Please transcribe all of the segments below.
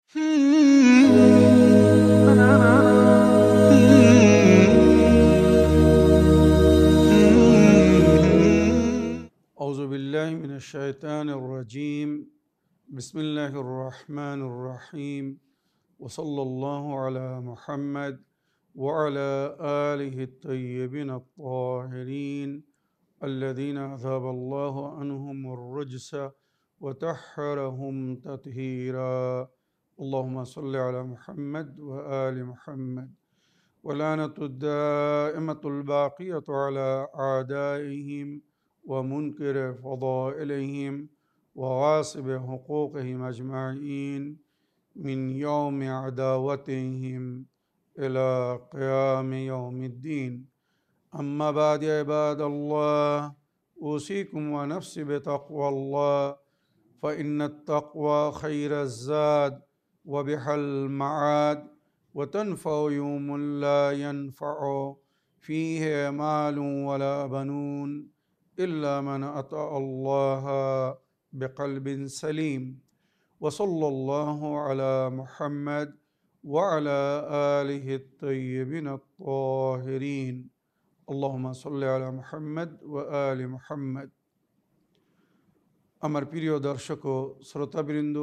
أعوذ بالله من الشيطان الرجيم بسم الله الرحمن الرحيم وصلى الله على محمد وعلى آله الطيبين الطاهرين الذين أذهب الله عنهم الرجس وطهرهم تطهيرا اللهم صل على محمد وآل محمد ولعنة الدائمة الباقية على أعدائهم ومنكر فضائلهم وغاصب حقوقهم أجمعين من يوم عداوتهم إلى قيام يوم الدين أما بعد عباد الله أوصيكم ونفسي بتقوى الله فإن التقوى خير الزاد وبها المعاد وتنفع يوم لا ينفع فيه مال ولا بنون إلا من أطاع الله بقلب سليم وصلى الله على محمد وعلى آله الطيبين الطاهرين اللهم صل على محمد وآل محمد আমার প্রিয় দর্শক ও শ্রোতাবৃন্দ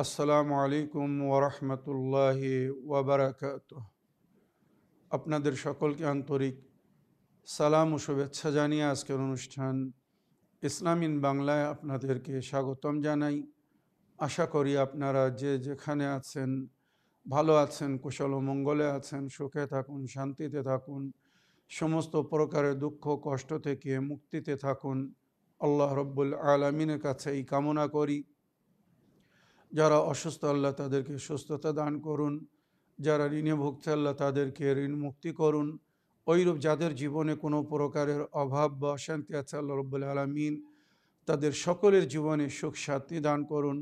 আসসালামু আলাইকুম ওয়া রাহমাতুল্লাহি ওয়া বারাকাতুহু আপনাদের সকলকে আন্তরিক সালাম ও শুভেচ্ছা জানিয়ে আজকের অনুষ্ঠান ইসলাম ইন বাংলায় আপনাদেরকে স্বাগতম জানাই। আশা করি আপনারা যে যেখানে আছেন ভালো আছেন, কুশল ও মঙ্গলে আছেন, সুখে থাকুন, শান্তিতে থাকুন, সমস্ত প্রকারের দুঃখ কষ্ট থেকে মুক্তিতে থাকুন। আল্লাহ রব্বুল আলামিনের কাছে এই কামনা করি। যারা অসুস্থ আল্লাহ তাদেরকে সুস্থতা দান করুন, যারা ঋণে ভুগছে আল্লাহ তাদেরকে ঋণ মুক্তি করুন। ওইরূপ যাদের জীবনে কোনো প্রকারের অভাব বা অশান্তি আছে আল্লাহ রব্বুল আলামিন তাদের সকলের জীবনে সুখ শান্তি দান করুন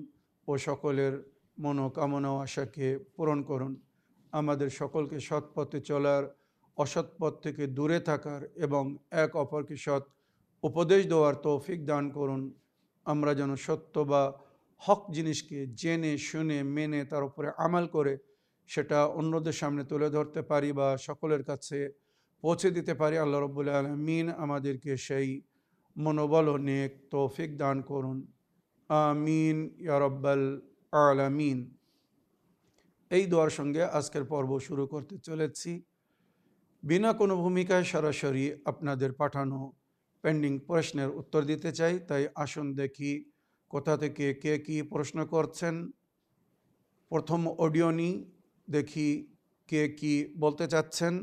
ও সকলের মনোকামনা ও আশাকে পূরণ করুন। আমাদের সকলকে সৎ পথে চলার, অসৎ পথ থেকে দূরে থাকার এবং এক অপরকে সৎ উপদেশ দেওয়ার তৌফিক দান করুন। আমরা যেন সত্য বা হক জিনিসকে জেনে শুনে মেনে তার উপরে আমাল করে সেটা অন্যদের সামনে তুলে ধরতে পারি বা সকলের কাছে পৌঁছে দিতে পারি। আল্লাহ রব্বুল আলামিন আমাদেরকে সেই মনোবল ও নেক তৌফিক দান করুন। আমিন ইয়া রাব্বাল আলামিন। এই দোয়ার সঙ্গে আজকের পর্ব শুরু করতে চলেছি। বিনা কোনো ভূমিকায় সরাসরি আপনাদের পাঠানো পেন্ডিং প্রশ্নের উত্তর দিতে চাই। তাই আসুন দেখি কোথা থেকে কে কী প্রশ্ন করছেন। প্রথম অডিও নিই, দেখি কে কী বলতে চাচ্ছেন।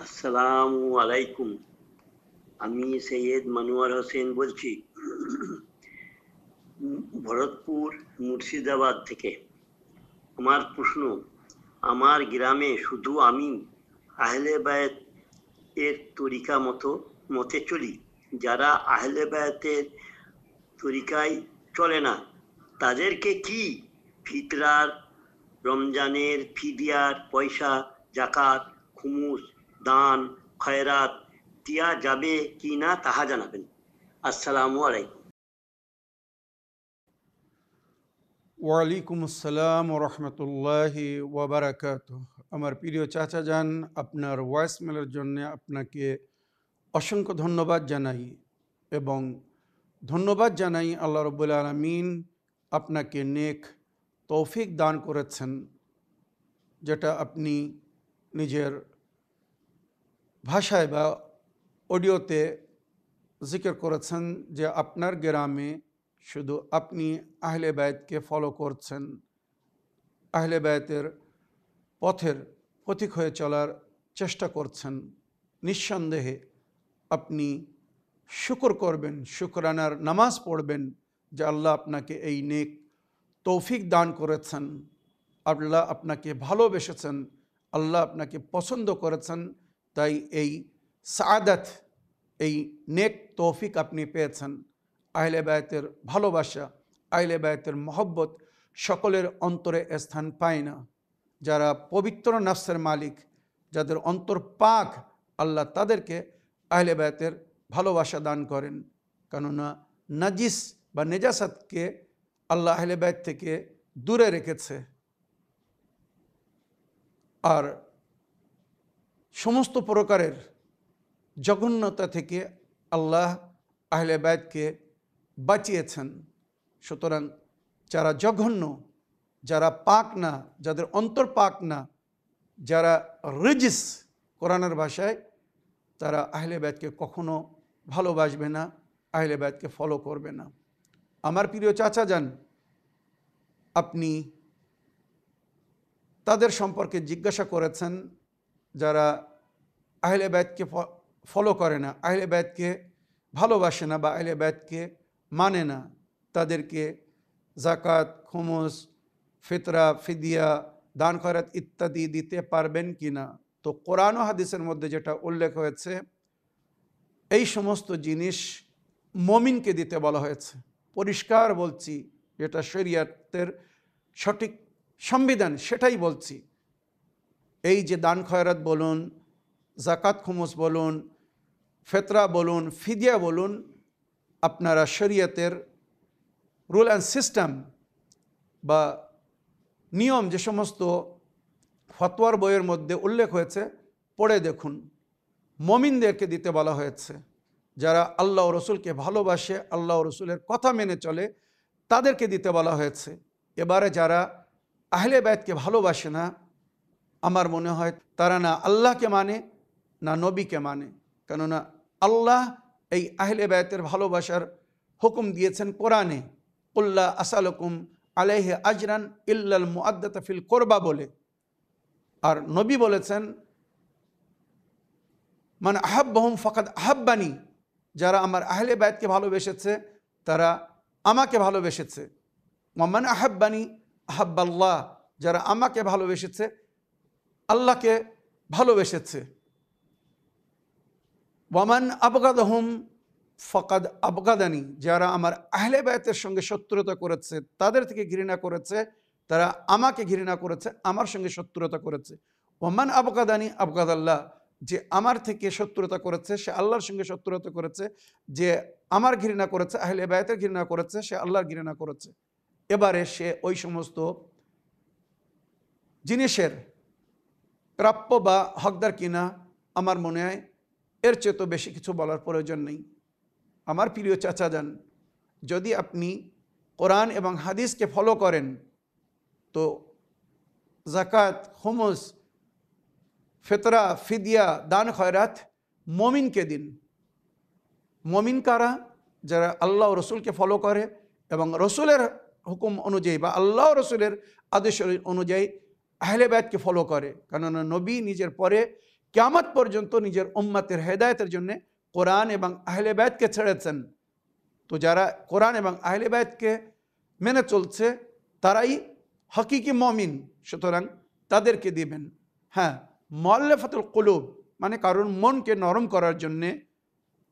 আসসালামু আলাইকুম, আমি সৈয়দ মনোয়ার হোসেন বলছি ভরতপুর মুর্শিদাবাদ থেকে। আমার প্রশ্ন, আমার গ্রামে শুধু আমি আহলে বায়াত এর তরিকা মতে চলি। যারা আহলে বায়াতের তরিকায় চলে না তাদেরকে কি ফিতরার, রমজানের ফিদিয়ার পয়সা, জাকাত, খুমুস, দান, খয়রাত দেওয়া যাবে কি না তাহা জানাবেন। আসসালামু আলাইকুম। ওয়ালাইকুম আসসালাম ওয়া রাহমাতুল্লাহি ওয়া বারাকাতুহু। আমার প্রিয় চাচা যান, আপনার ভয়েসমেলের জন্য আপনাকে অসংখ্য ধন্যবাদ জানাই এবং ধন্যবাদ জানাই আল্লাহ রব্বুল আলামিন আপনাকে নেক তৌফিক দান করেছেন, যেটা আপনি নিজের ভাষায় বা অডিওতে জিকির করেছেন যে আপনার গ্রামে শুধু আপনি আহলে বায়াতকে ফলো করছেন, আহলে বায়াতের পথের পথিক হয়ে চলার চেষ্টা করছেন। নিঃসন্দেহে আপনি শুকর করবেন, শুকরানার নামাজ পড়বেন যে আল্লাহ আপনাকে এই নেক তৌফিক দান করেছেন, আল্লাহ আপনাকে ভালোবেসেছেন, আল্লাহ আপনাকে পছন্দ করেছেন। তাই এই সাআদাত, এই নেক তৌফিক আপনি পেয়েছেন। আহলে বায়াতের ভালোবাসা, আহলে বায়াতের মহব্বত সকলের অন্তরে স্থান পায় না। যারা পবিত্র নফসের মালিক, যাদের অন্তর পাক, আল্লাহ তাদেরকে আহলে বায়াতের ভালোবাসা দান করেন। কেননা নাজিস বা নেজাসাতকে আল্লাহ আহলে বাইত থেকে দূরে রেখেছে। আর সমস্ত প্রকারের জঘন্যতা থেকে আল্লাহ আহলে বাইতকে বাঁচিয়েছেন। সুতরাং যারা জঘন্য, যারা পাক না, যাদের অন্তর পাক না, যারা রিজিস কোরআনের ভাষায়, তারা আহলে বাইতকে কখনো ভালোবাসবে না, আহলে বাইতকে ফলো করবে না। আমার প্রিয় চাচা যান, আপনি তাদের সম্পর্কে জিজ্ঞাসা করেছেন যারা আহলে বাইতকে ফলো করে না, আহলে বাইতকে ভালোবাসে না বা আহলে বাইতকে মানে না, তাদেরকে জাকাত, খুমুস, ফিতরা, ফিদিয়া, দান খয়রাত ইত্যাদি দিতে পারবেন কি না? তো কোরআন ও হাদিসের মধ্যে যেটা উল্লেখ হয়েছে, এই সমস্ত জিনিস মমিনকে দিতে বলা হয়েছে। পরিষ্কার বলছি, যেটা শরিয়তের সঠিক সংবিধান সেটাই বলছি। এই যে দান খয়রাত বলুন, জাকাত খুমুস বলুন, ফিতরা বলুন, ফিদিয়া বলুন, আপনারা শরিয়তের রুল অ্যান্ড সিস্টেম বা নিয়ম যে সমস্ত ফতোয়ার বইয়ের মধ্যে উল্লেখ হয়েছে পড়ে দেখুন। মমিনদেরকে দিতে বলা হয়েছে, যারা আল্লাহ ও রসুলকে ভালোবাসে, আল্লাহ ও রসুলের কথা মেনে চলে, তাদেরকে দিতে বলা হয়েছে। এবারে যারা আহলে বাইতকে ভালোবাসে না, আমার মনে হয় তারা না আল্লাহকে মানে না নবীকে মানে। কেননা আল্লাহ এই আহলে বাইতের ভালোবাসার হুকুম দিয়েছেন কোরআনে, কুল্লা আসালুকুম আলাইহি আজরান ইল্লাল মুআদ্দাতা ফিল কোরবা বলে। আর নবী বলেছেন মান আহাব্বাহুম ফাকাদ আহাব্বানি, যারা আমার আহলে বাইতকে ভালোবেসেছে তারা আমাকে ভালোবেসেছে। ওয়ামান আহাব্বানি আহাব্বাল্লাহ, যারা আমাকে ভালোবেসেছে আল্লাহকে ভালোবেসেছে। ওয়ামান আবগাদাহুম ফাকাদ আবগাদানি, যারা আমার আহলে বাইতের সঙ্গে শত্রুতা করেছে, তাদের থেকে ঘৃণা করেছে, তারা আমাকে ঘৃণা করেছে, আমার সঙ্গে শত্রুতা করেছে। ওয়ামান আবগাদানি আবগাদাল্লাহ, যে আমার থেকে শত্রুতা করেছে সে আল্লাহর সঙ্গে শত্রুতা করেছে, যে আমার ঘৃণা করেছে, আহলে বাইতের ঘৃণা করেছে, সে আল্লাহর ঘৃণা করেছে। এবারে সে ওই সমস্ত জিনিসের প্রাপ্য বা হকদার কিনা, আমার মনে হয় এর চেয়ে তো বেশি কিছু বলার প্রয়োজন নেই। আমার প্রিয় চাচা যান, যদি আপনি কোরআন এবং হাদিসকে ফলো করেন তো জাকাত, খুমুস, ফিতরা, ফিদিয়া, দান খয়রাত মমিনকে দিন। মমিন কারা? যারা আল্লাহ ও রসুলকে ফলো করে এবং রসুলের হুকুম অনুযায়ী বা আল্লাহ রসুলের আদেশ অনুযায়ী আহলে বাইতকে ফলো করে। কেননা নবী নিজের পরে কিয়ামত পর্যন্ত নিজের উম্মতের হেদায়েতের জন্য কোরআন এবং আহলে বাইতকে ছেড়েছেন। তো যারা কোরআন এবং আহলে বাইতকে মেনে চলছে তারাই হকিকি মমিন, সুতরাং তাদেরকে দিবেন। হ্যাঁ, মুআল্লাফাতুল কুলুব মানে কারণ মনকে নরম করার জন্যে,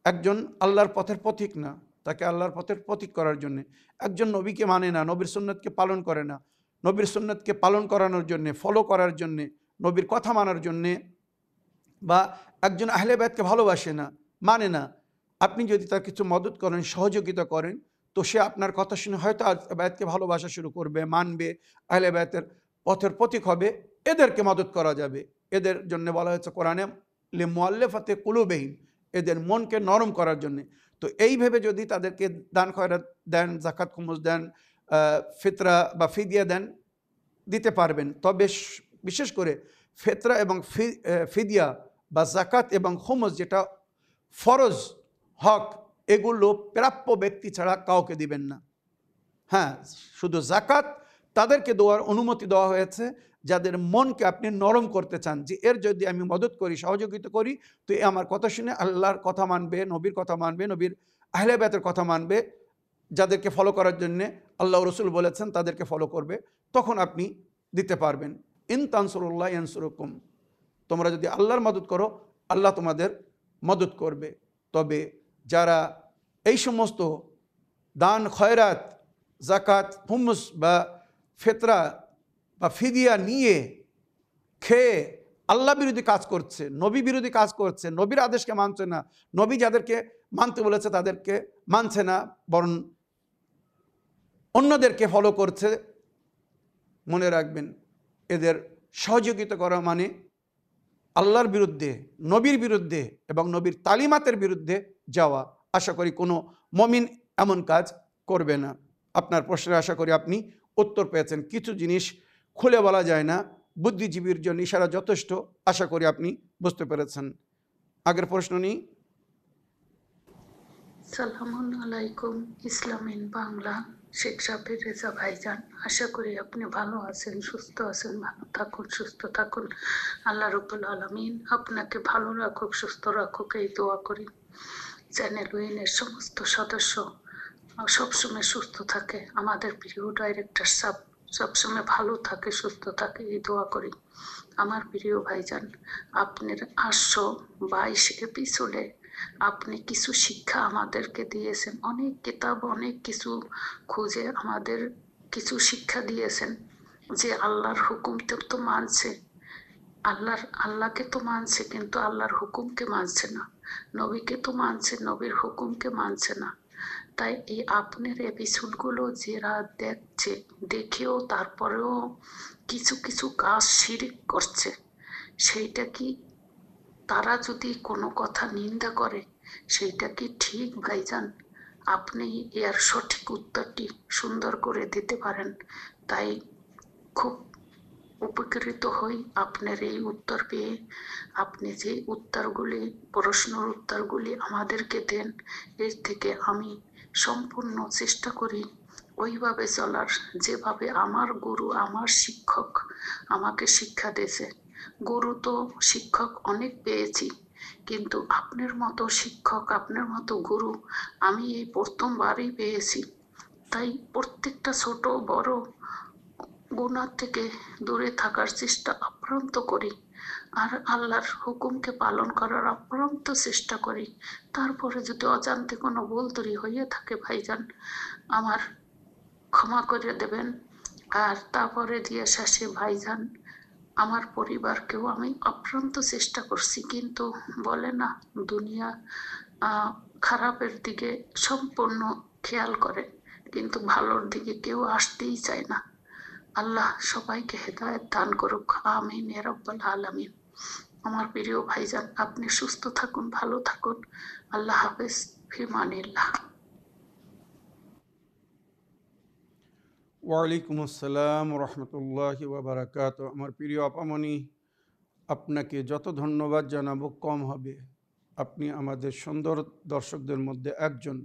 একজন আল্লাহর পথের পথিক না, তাকে আল্লাহর পথের পথিক করার জন্যে। একজন নবীকে মানে না, নবীর সুন্নতকে পালন করে না, নবীর সুন্নতকে পালন করানোর জন্যে, ফলো করার জন্যে, নবীর কথা মানার জন্যে, বা একজন আহলে বাইতকে ভালোবাসে না, মানে না, আপনি যদি তার কিছু মদত করেন, সহযোগিতা করেন, তো সে আপনার কথা শুনে হয়তো আহলে বাইতকে ভালোবাসা শুরু করবে, মানবে, আহলে বাইতের পথের পথিক হবে। এদেরকে মদত করা যাবে। এদের জন্য বলা হয়েছে কোরআনে লিমুআল্লাফাতি কুলুবিহিম, এদের মনকে নরম করার জন্যে। তো এইভাবে যদি তাদেরকে দান খয়রাত দেন, জাকাত খুমুস দেন, ফিতরা বা ফিদিয়া দেন, দিতে পারবেন। তবে বিশেষ করে ফিতরা এবং ফিদিয়া বা জাকাত এবং খুমুস, যেটা ফরজ হক, এগুলো প্রাপ্য ব্যক্তি ছাড়া কাউকে দিবেন না। হ্যাঁ, শুধু জাকাত তাদেরকে দেওয়ার অনুমতি দেওয়া হয়েছে যাদের মনকে আপনি নরম করতে চান, যে এর যদি আমি মদত করি, সহযোগিতা করি, তো এ আমার কথা শুনে আল্লাহর কথা মানবে, নবীর কথা মানবে, নবীর আহলে বাইতের কথা মানবে, যাদেরকে ফলো করার জন্যে আল্লাহ রসুল বলেছেন তাদেরকে ফলো করবে, তখন আপনি দিতে পারবেন। ইন তানসুরুল্লাহ ইয়ানসুরুকুম, তোমরা যদি আল্লাহর মদত করো আল্লাহ তোমাদের মদত করবে। তবে যারা এই সমস্ত দান খয়রাত, জাকাত, খুমুস বা ফিতরা বা ফিদিয়া নিয়ে খেয়ে আল্লাহ বিরোধী কাজ করছে, নবী বিরোধী কাজ করছে, নবীর আদেশকে মানছে না, নবী যাদেরকে মানতে বলেছে তাদেরকে মানছে না, বরং অন্যদেরকে ফলো করছে, মনে রাখবেন এদের সহযোগিতা করা মানে আল্লাহর বিরুদ্ধে, নবীর বিরুদ্ধে এবং নবীর তালিমাতের বিরুদ্ধে যাওয়া। আশা করি কোনো মমিন এমন কাজ করবে না। আপনার প্রশ্নের আশা করি আপনি উত্তর পেয়েছেন। কিছু জিনিস খুলে বলা যায় না, বুদ্ধিজীবীর জন্য ইশারা যথেষ্ট। আশা করি আপনি বুঝতে পেরেছেন। আগের প্রশ্ন নিই। সালামুন আলাইকুম, ইসলাম ইন বাংলা, শেখ সাবির রেজা ভাইজান। আশা করি আপনি ভালো আছেন, সুস্থ আছেন। ভালো থাকুন, সুস্থ থাকুন। আল্লাহ রাব্বুল আলামিন আপনাকে ভালো রাখুক, সুস্থ রাখুক, এই দোয়া করি। চ্যানেল উইনের সমস্ত সদস্য সবসময় সুস্থ থাকে। আমাদের প্রিয় ডাইরেক্টর সাহেব সবসময় ভালো থাকে, সুস্থ থাকে, এই দোয়া করি। আমার প্রিয় ভাইজান, আপনার 822 এপিসোডে আপনি কিছু শিক্ষা আমাদেরকে দিয়েছেন। অনেক কিতাব, অনেক কিছু খুঁজে আমাদের কিছু শিক্ষা দিয়েছেন যে আল্লাহর হুকুম তো মানছে, আল্লাহকে তো মানছে, কিন্তু আল্লাহর হুকুমকে মানছে না। নবীকে তো মানছে, নবীর হুকুমকে মানছে না। তাই এই আপনার এপিসোডগুলো যারা দেখছে, দেখেও তারপরেও কিছু কিছু কাজ শিরিক করছে, সেইটা কি, তারা যদি কোনো কথা নিন্দা করে, সেইটা কি ঠিক ভাইজান? আপনি এর সঠিক উত্তরটি সুন্দর করে দিতে পারেন। তাই খুব উপকৃত হই আপনার এই উত্তর পেয়ে। আপনি যে উত্তরগুলি, প্রশ্নের উত্তরগুলি আমাদেরকে দেন, এর থেকে আমি সম্পূর্ণ চেষ্টা করি ওইভাবে চলার, যেভাবে আমার গুরু, আমার শিক্ষক আমাকে শিক্ষা দিয়েছে। গুরু তো শিক্ষক অনেক পেয়েছি, কিন্তু আপনার মতো শিক্ষক, আপনার মতো গুরু আমি এই প্রথমবারই পেয়েছি। তাই প্রত্যেকটা ছোট বড় গুনাহ থেকে দূরে থাকার চেষ্টা আপ্রান্ত করি, আর আল্লাহর হুকুমকে পালন করার আপ্রান্ত চেষ্টা করি। তারপরে যদি অজান্তে কোনো ভুল ত্রুটি হইয়া থাকে ভাইজান, আমার ক্ষমা করে দেবেন। আর তারপরে দিয়ে শেষে ভাইজান, আমার পরিবারকেও আমি আপ্রান্ত চেষ্টা করছি, কিন্তু বলে না দুনিয়া খারাপের দিকে সম্পূর্ণ খেয়াল করে, কিন্তু ভালোর দিকে কেউ আসতেই চায় না। আল্লাহ সবাইকে হেদায়েত দান করুক, আমিন ইয়া রাব্বাল আলামিন। আমার প্রিয় ভাইজান, আপনি সুস্থ থাকুন, ভালো থাকুন। আল্লাহ হাফেজ, ফিমানিল্লাহ। ওয়ালাইকুম আসসালাম রহমতুল্লাহি ওয়া বারাকাতুহু। আমার প্রিয় আপামনি, আপনাকে যত ধন্যবাদ জানাবো কম হবে। আপনি আমাদের সুন্দর দর্শকদের মধ্যে একজন,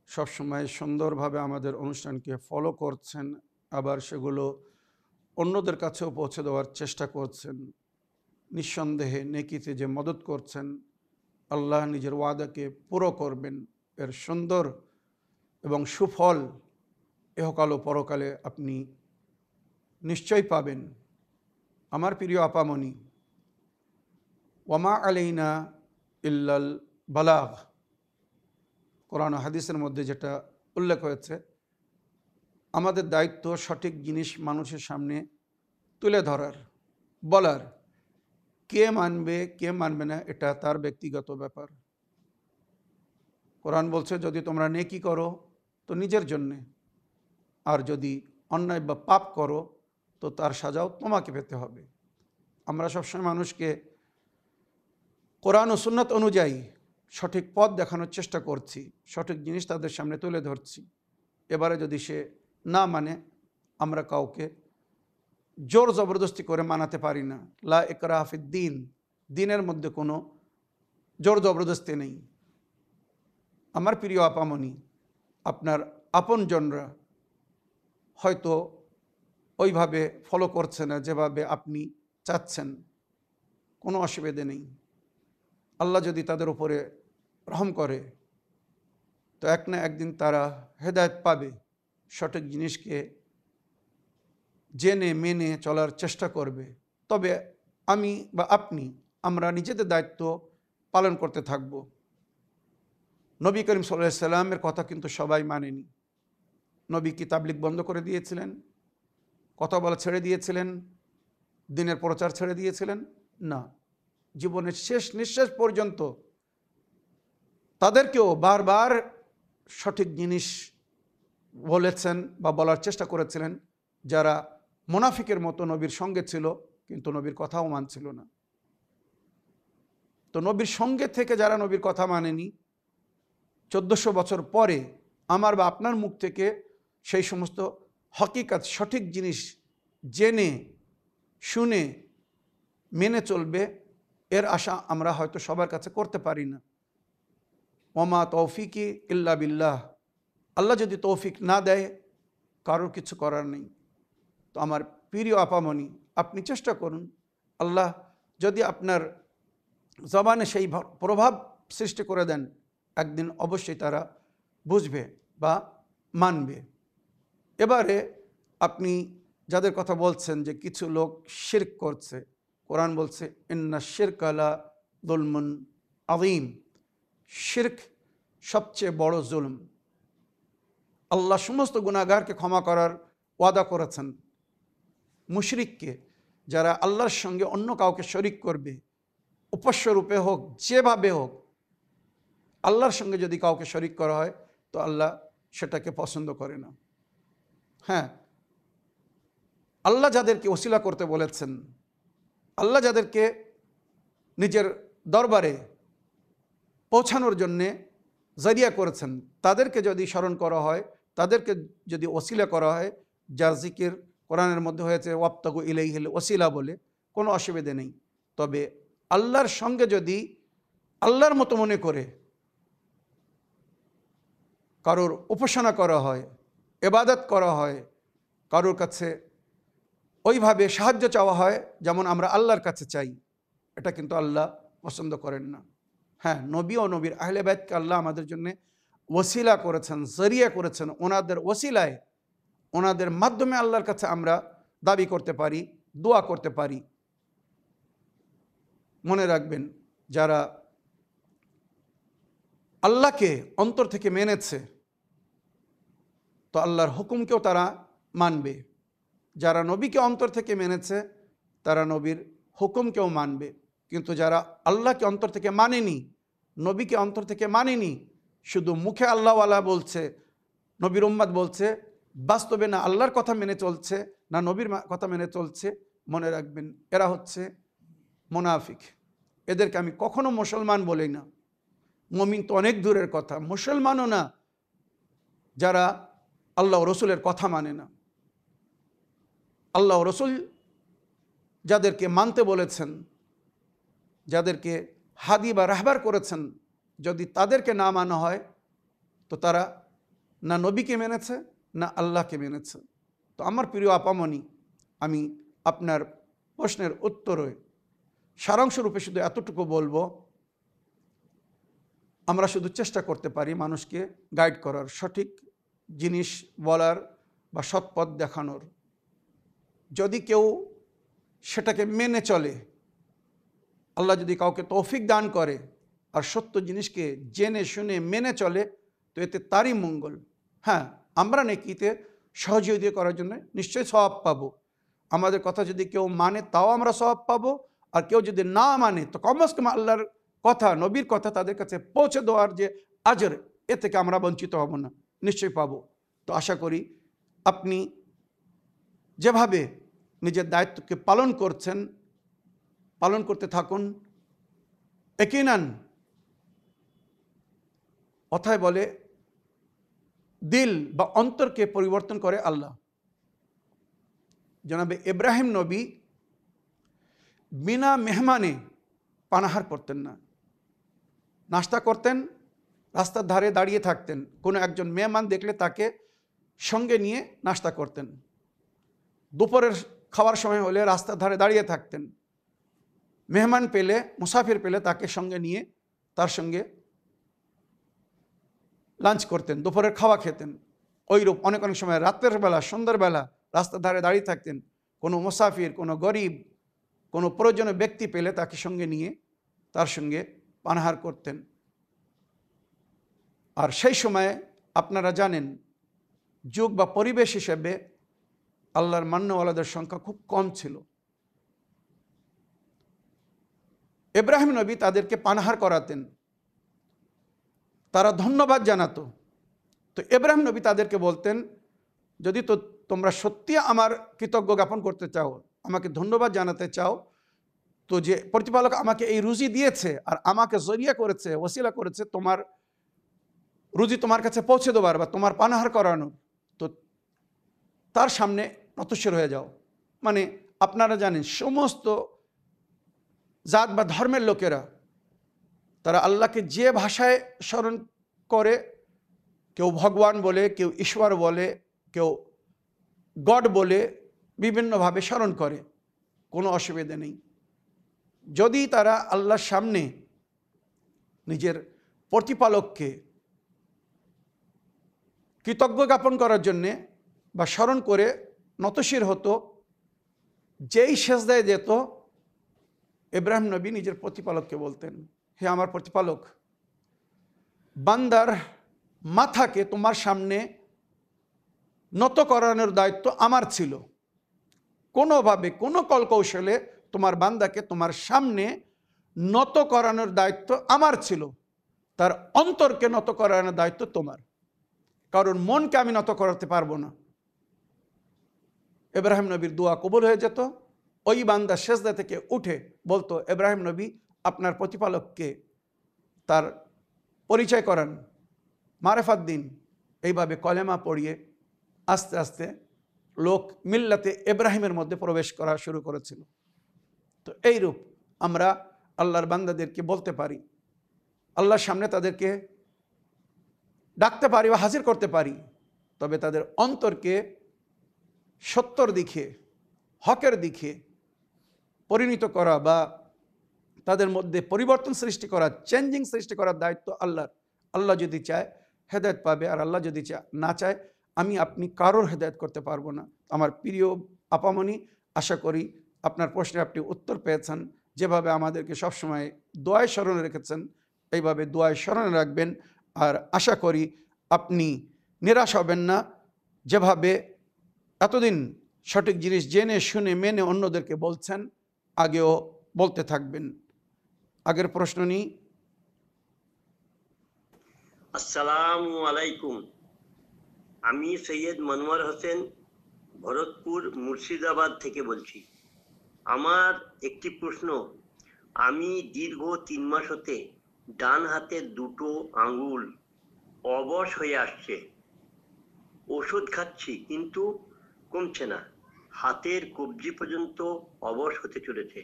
সবসময় সুন্দরভাবে আমাদের অনুষ্ঠানকে ফলো করছেন, আবার সেগুলো অন্যদের কাছেও পৌঁছে দেওয়ার চেষ্টা করছেন। নিঃসন্দেহে নেকিতে যে মদত করছেন, আল্লাহ নিজের ওয়াদাকে পুরো করবেন। এর সুন্দর এবং সুফল ইহকাল ও পরকালে আপনি নিশ্চয় পাবেন। আমার প্রিয় আপামনি, ওয়ামা আলাইনা ইল্লাল বালাগ, কোরআন ও হাদিসের মধ্যে যেটা উল্লেখ হয়েছে, আমাদের দায়িত্ব সঠিক জিনিস মানুষের সামনে তুলে ধরার, বলার। কে মানবে কে মানবে না এটা তার ব্যক্তিগত ব্যাপার। কোরআন বলছে যদি তোমরা নেকি করো তো নিজের জন্যে, আর যদি অন্যায় বা পাপ করো তো তার সাজাও তোমাকে পেতে হবে। আমরা সবসময় মানুষকে কোরআন ও সুন্নাত অনুযায়ী সঠিক পথ দেখানোর চেষ্টা করছি, সঠিক জিনিস তাদের সামনে তুলে ধরছি। এবারে যদি সে না মানে, আমরা কাউকে জোর জবরদস্তি করে মানাতে পারি না। লা ইকরাহা ফিদ্দিন, দিনের মধ্যে কোনো জোর জবরদস্তি নেই। আমার প্রিয় আপামনি, আপনার আপনজনরা হয়তো ওইভাবে ফলো করছে না যেভাবে আপনি চাচ্ছেন, কোনো অসুবিধে নেই। আল্লাহ যদি তাদের উপরে রহম করে তো এক না একদিন তারা হেদায়েত পাবে, সঠিক জিনিসকে জেনে মেনে চলার চেষ্টা করবে। তবে আমি বা আপনি, আমরা নিজেদের দায়িত্ব পালন করতে থাকব। নবী করিম সাল্লাল্লাহু আলাইহি সাল্লামের কথা কিন্তু সবাই মানেনি। নবী কি তাবলীগ বন্ধ করে দিয়েছিলেন? কথা বলা ছেড়ে দিয়েছিলেন? দিনের প্রচার ছেড়ে দিয়েছিলেন? না, জীবনের শেষ নিঃশ্বাস পর্যন্ত তাদেরকেও বারবার সঠিক জিনিস বলেছেন বা বলার চেষ্টা করেছিলেন যারা মুনাফিকের মতো নবীর সঙ্গে ছিল কিন্তু নবীর কথাও মানছিল না। তো নবীর সঙ্গে থেকে যারা নবীর কথা মানেনি, 1400 বছর পরে আমার বা আপনার মুখ থেকে সেই সমস্ত হকিকত, সঠিক জিনিস জেনে শুনে মেনে চলবে, এর আশা আমরা হয়তো সবার কাছে করতে পারি না। ওমা তৌফিকি ইল্লা বিল্লাহ, আল্লাহ যদি তৌফিক না দেয় কারোর কিছু করার নেই। তো আমার প্রিয় আপামনি, আপনি চেষ্টা করুন, আল্লাহ যদি আপনার জবানে সেই প্রভাব সৃষ্টি করে দেন, একদিন অবশ্যই তারা বুঝবে বা মানবে। এবারে আপনি যাদের কথা বলছেন যে কিছু লোক শিরক করছে, কোরআন বলছে ইন্না শিরকা লা যুলমুন আযীম, শিরক সবচেয়ে বড় জুলম। আল্লাহ সমস্ত গুনাহগারকে ক্ষমা করার ওয়াদা করেছেন। মুশরিককে, যারা আল্লাহর সঙ্গে অন্য কাউকে শরিক করবে, উপাস্যরূপে হোক যেভাবে হোক, আল্লাহর সঙ্গে যদি কাউকে শরিক করা হয় তো আল্লাহ সেটাকে পছন্দ করে না। হ্যাঁ, আল্লাহ যাদেরকে ওসিলা করতে বলেছেন, আল্লাহ যাদেরকে নিজের দরবারে পৌঁছানোর জন্যে জারিয়া করেছেন, তাদেরকে যদি স্মরণ করা হয়, তাদেরকে যদি ওসিলা করা হয়, যার জিকির কোরআনের মধ্যে হয়েছে ওয়াবতাগু ইলাইহিল ওসিলা বলে, কোনো অসুবিধে নেই। তবে আল্লাহর সঙ্গে যদি আল্লাহর মতো মনে করে কারোর উপাসনা করা হয়, ইবাদত করা হয়, কারোর কাছে ওইভাবে সাহায্য চাওয়া হয় যেমন আমরা আল্লাহর কাছে চাই, এটা কিন্তু আল্লাহ পছন্দ করেন না। হ্যাঁ, নবী ও নবীর আহলে বাইতকে আল্লাহ আমাদের জন্য ওসিলা করেছেন, জরিয়া করেছেন। ওনাদের ওসিলায়, ওনাদের মাধ্যমে আল্লাহর কাছে আমরা দাবি করতে পারি, দোয়া করতে পারি। মনে রাখবেন, যারা আল্লাহকে অন্তর থেকে মেনেছে তো আল্লাহর হুকুমকেও তারা মানবে। যারা নবীকে অন্তর থেকে মেনেছে তারা নবীর হুকুমকেও মানবে। কিন্তু যারা আল্লাহকে অন্তর থেকে মানেনি, নবীকে অন্তর থেকে মানেনি, শুধু মুখে আল্লাহওয়ালা বলছে, নবীর উম্মত বলছে, বাস্তবে না আল্লাহর কথা মেনে চলছে না নবীর কথা মেনে চলছে, মনে রাখবেন এরা হচ্ছে মুনাফিক। এদেরকে আমি কখনো মুসলমান বলি না। মুমিন তো অনেক দূরের কথা, মুসলমানও না যারা আল্লাহ রসুলের কথা মানে না। আল্লাহ রসুল যাদেরকে মানতে বলেছেন, যাদেরকে হাদি বা রাহবার করেছেন, যদি তাদেরকে না মানা হয় তো তারা না নবীকে মেনেছে না আল্লাহকে মেনেছে। তো আমার প্রিয় আপামনি, আমি আপনার প্রশ্নের উত্তরে সারাংশরূপে শুধু এতটুকু বলবো, আমরা শুধু চেষ্টা করতে পারি মানুষকে গাইড করার, সঠিক জিনিস বলার বা সৎপথ দেখানোর। যদি কেউ সেটাকে মেনে চলে, আল্লাহ যদি কাউকে তৌফিক দান করে আর সত্য জিনিসকে জেনে শুনে মেনে চলে, তো এতে তারই মঙ্গল। হ্যাঁ, আমরা নেকিতে সহযোগিতা করার জন্য নিশ্চয়ই সওয়াব পাবো। আমাদের কথা যদি কেউ মানে তাও আমরা সওয়াব পাবো, আর কেউ যদি না মানে তো কমস কম আল্লাহর কথা, নবীর কথা তাদের কাছে পৌঁছে দেওয়ার যে আজর, এ থেকে আমরা বঞ্চিত হব না, নিশ্চয়ই পাবো। তো আশা করি আপনি যেভাবে নিজের দায়িত্বকে পালন করছেন, পালন করতে থাকুন। ইয়াকিনান কথায় বলে দিল বা অন্তরকে পরিবর্তন করে আল্লাহ। জনাবে ইব্রাহিম নবী বিনা মেহমানে পানাহার করতেন না, নাস্তা করতেন, রাস্তার ধারে দাঁড়িয়ে থাকতেন, কোনো একজন মেহমান দেখলে তাকে সঙ্গে নিয়ে নাস্তা করতেন। দুপুরের খাওয়ার সময় হলে রাস্তার ধারে দাঁড়িয়ে থাকতেন, মেহমান পেলে, মুসাফির পেলে তাকে সঙ্গে নিয়ে তার সঙ্গে লাঞ্চ করতেন, দুপুরের খাওয়া খেতেন। ওইরূপ অনেক অনেক সময় রাতের বেলা, সন্ধ্যার বেলা রাস্তার ধারে দাঁড়িয়ে থাকতেন, কোনো মুসাফির, কোনো গরিব, কোনো প্রয়োজনীয় ব্যক্তি পেলে তাকে সঙ্গে নিয়ে তার সঙ্গে পানাহার করতেন। আর সেই সময়ে আপনারা জানেন, যুগ বা পরিবেশ হিসেবে আল্লাহর মান্যওয়ালাদের সংখ্যা খুব কম ছিল। ইব্রাহিম নবী তাদেরকে পানাহার করাতেন, তারা ধন্যবাদ জানাতো, তো ইব্রাহিম নবী তাদেরকে বলতেন, যদি তো তোমরা সত্যি আমার কৃতজ্ঞ জ্ঞাপন করতে চাও, আমাকে ধন্যবাদ জানাতে চাও, তো যে প্রতিপালক আমাকে এই রুজি দিয়েছে আর আমাকে জরিয়া করেছে, ওসিলা করেছে তোমার রুজি তোমার কাছে পৌঁছে দেবার বা তোমার পানাহার করানোর, তো তার সামনে নতশির হয়ে যাও। মানে আপনারা জানেন সমস্ত জাত বা ধর্মের লোকেরা তারা আল্লাহকে যে ভাষায় স্মরণ করে, কেউ ভগবান বলে, কেউ ঈশ্বর বলে, কেউ গড বলে, বিভিন্নভাবে স্মরণ করে, কোনো অসুবিধা নেই। যদি তারা আল্লাহর সামনে নিজের প্রতিপালককে কৃতজ্ঞ জ্ঞাপন করার জন্যে বা স্মরণ করে নতশির হতো, যেই সেজদায় যেত, ইব্রাহিম নবী নিজের প্রতিপালককে বলতেন, হে আমার প্রতিপালক, বান্দার মাথাকে তোমার সামনে নত করানোর দায়িত্ব আমার ছিল। কোনোভাবে কোনো কলকৌশলে তোমার বান্দাকে তোমার সামনে নত করানোর দায়িত্ব আমার ছিল, তার অন্তরকে নত করানোর দায়িত্ব তোমার, কারণ মনকে আমি নত করাতে পারবো না। ইব্রাহিম নবীর দোয়া কবুল হয়ে যেত। ওই বান্দা সেজদা থেকে উঠে বলতো, ইব্রাহিম নবী আপনার প্রতিপালককে তার পরিচয় করান, মারেফাত দিন। এইভাবে কলেমা পড়িয়ে আস্তে আস্তে লোক মিল্লাতে ইব্রাহিমের মধ্যে প্রবেশ করা শুরু করেছিল। তো এইরূপ আমরা আল্লাহর বান্দাদেরকে বলতে পারি, আল্লাহর সামনে তাদেরকে ডাকতে পারি বা হাজির করতে পারি, তবে তাদের অন্তরকে সত্যর দিকে, হকের দিকে পরিণত করা বা তাদের মধ্যে পরিবর্তন সৃষ্টি করা, চেঞ্জিং সৃষ্টি করার দায়িত্ব আল্লাহর। আল্লাহ যদি চায় হেদায়েত পাবে, আর আল্লাহ যদি না চায় আমি আপনি কারোর হেদায়েত করতে পারবো না। আমার প্রিয় আপামনি, আশা করি আপনার প্রশ্নে আপনি উত্তর পেয়েছেন। যেভাবে আমাদেরকে সবসময় দোয়ায় স্মরণে রেখেছেন, এইভাবে দোয়ায় স্মরণে রাখবেন, আর আশা করি আপনি নিরাশ হবেন না। যেভাবে এতদিন সঠিক জিনিস জেনে শুনে মেনে অন্যদেরকে বলছেন, আগেও বলতে থাকবেন। আগের প্রশ্ন নিই। আসসালামু আলাইকুম। আমি সৈয়দ মনোয়ার হোসেন ভরতপুর মুর্শিদাবাদ থেকে বলছি। আমার একটি প্রশ্ন, আমি দীর্ঘ 3 মাস হতে ডান হাতের দুটো আঙ্গুল অবশ হয়ে আসছে, ওষুধ খাচ্ছি কিন্তু কমছে না, হাতের কবজি পর্যন্ত অবশ হতে চলেছে।